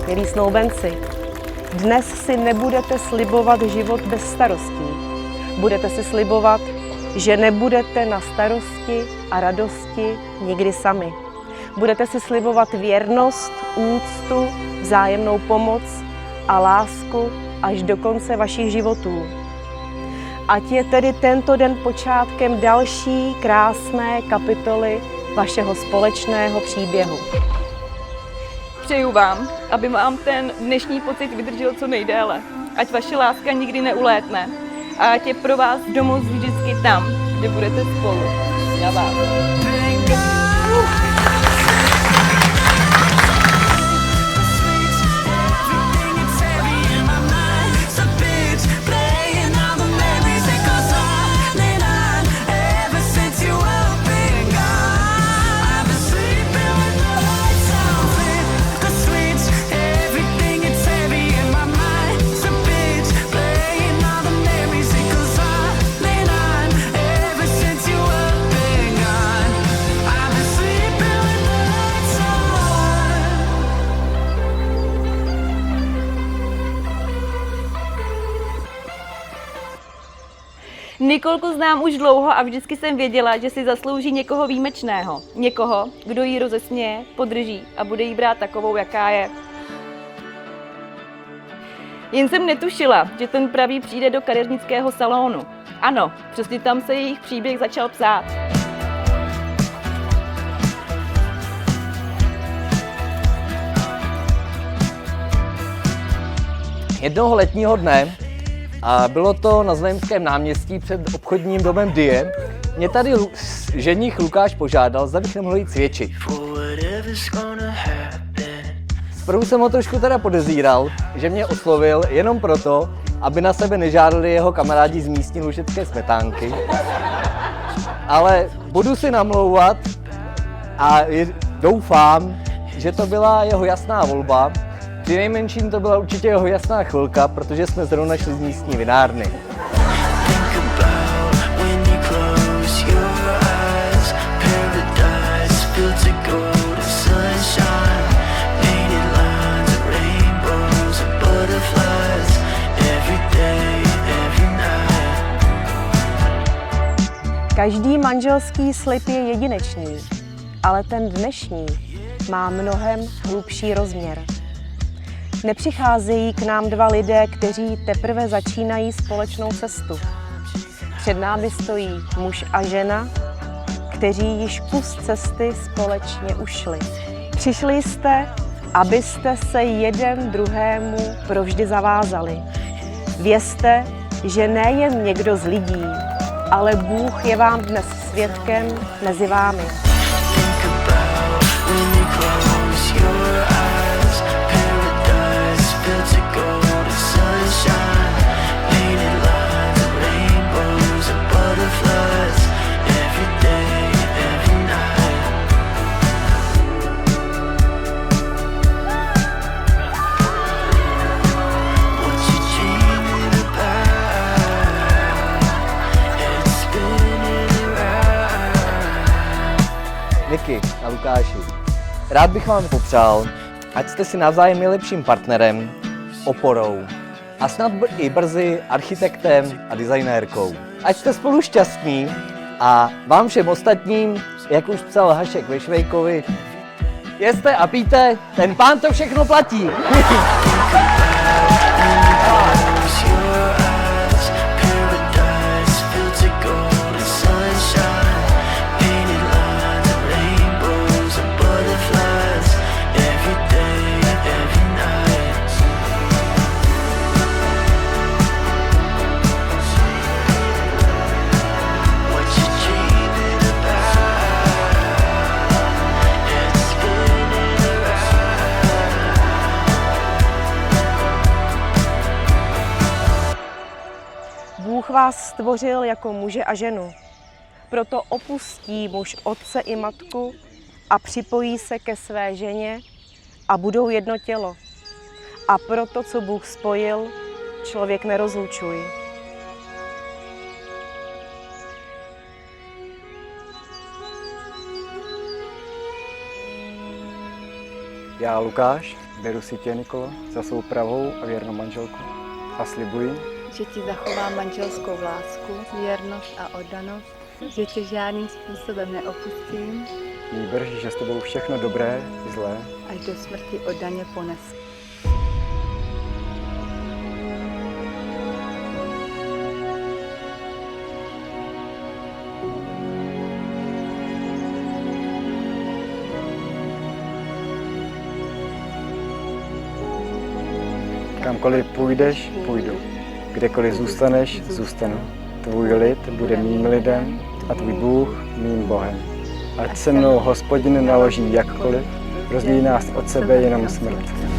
milí snoubenci, dnes si nebudete slibovat život bez starostí. Budete si slibovat, že nebudete na starosti a radosti nikdy sami. Budete si slibovat věrnost, úctu, vzájemnou pomoc a lásku až do konce vašich životů. Ať je tedy tento den počátkem další krásné kapitoly vašeho společného příběhu. Přeju vám, aby vám ten dnešní pocit vydržel co nejdéle. Ať vaše láska nikdy neulétne a ať je pro vás domov vždycky tam, kde budete spolu. Já vám. Nikolku znám už dlouho a vždycky jsem věděla, že si zaslouží někoho výjimečného. Někoho, kdo ji rozesměje, podrží a bude jí brát takovou, jaká je. Jen jsem netušila, že ten pravý přijde do kadeřnického salonu. Ano, přesně tam se jejich příběh začal psát. Jednoho letního dne, a bylo to na Znojemském náměstí před obchodním domem Die, mě tady ženich Lukáš požádal, zda bych nemohl jít cvičit. Zprvu jsem ho trošku teda podezíral, že mě oslovil jenom proto, aby na sebe nežádali jeho kamarádi z místní lužické smetánky. Ale budu si namlouvat a doufám, že to byla jeho jasná volba. Přinejmenším to byla určitě jeho jasná chvilka, protože jsme zrovna šli z místní vinárny. Každý manželský slib je jedinečný, ale ten dnešní má mnohem hlubší rozměr. Nepřicházejí k nám dva lidé, kteří teprve začínají společnou cestu. Před námi stojí muž a žena, kteří již kus cesty společně ušli. Přišli jste, abyste se jeden druhému provždy zavázali. Vězte, že nejen někdo z lidí, ale Bůh je vám dnes svědkem mezi vámi. Niky a Lukáši, rád bych vám popřál, ať jste si navzájem nejlepším partnerem, oporou a snad i brzy architektem a designérkou. Ať jste spolu šťastní a vám všem ostatním, jak už psal Hašek ve Švejkovi, jeste a pijte, ten pán to všechno platí. Bůh vás stvořil jako muže a ženu. Proto opustí muž otce i matku a připojí se ke své ženě a budou jedno tělo. A proto, co Bůh spojil, člověk nerozlučuj. Já, Lukáš, Beru si tě, Nikolo, za svou pravou a věrnou manželku a slibuji, že ti zachovám manželskou lásku, věrnost a oddanost, že tě žádným způsobem neopustím, nýbrž, že s tebou všechno dobré i zlé až do smrti oddaně ponesu. Kamkoliv půjdeš, půjdu. Kdekoliv zůstaneš, zůstanu. Tvůj lid bude mým lidem a tvůj Bůh mým Bohem. Ať se mnou Hospodin naloží jakkoliv, rozdělí nás od sebe jenom smrt.